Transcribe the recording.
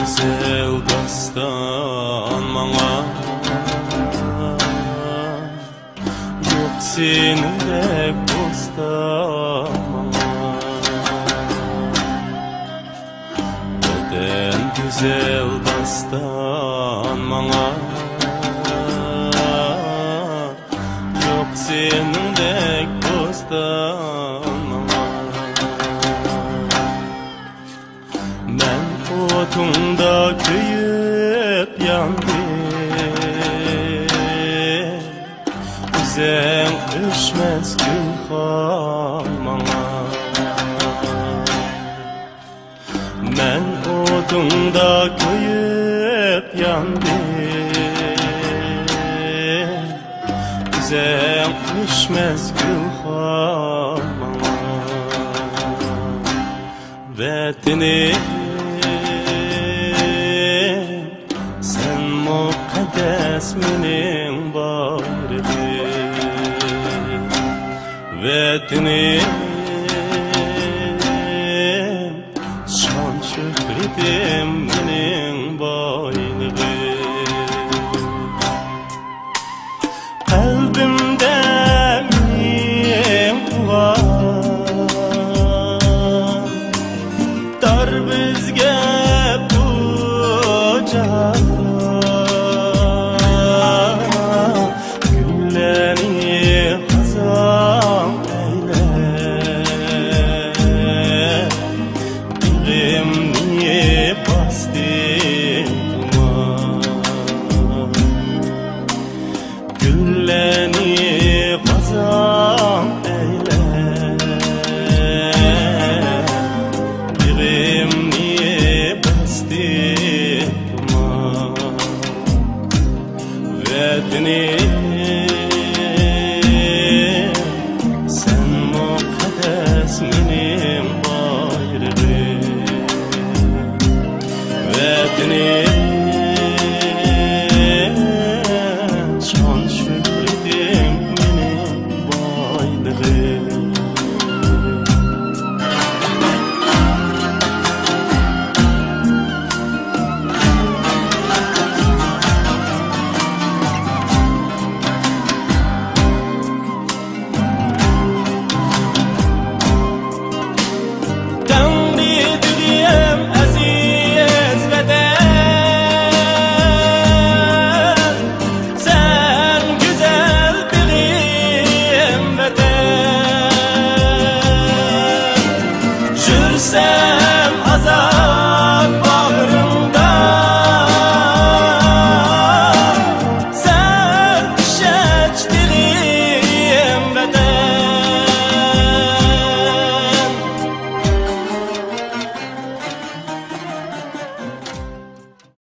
güzel dastan bana yok senindek dostan bana. Neden güzel dastan bana yok senindek dostan bana. Ben otunda köyüp yandım, Güzel düşmez gül bana. Ben otunda köyüp yandım, Güzel düşmez gül bana. Vətini sen mukaddes mening bagrim, Vətini şan şöhretim mening boynugim. Kalbimde mening var, dar bizge bu cahan. Güllerini hazan eyle, dilimni bastı duman. Güllerini hazan eyle, Vətini sen mukaddes mening bayrağım, Vətini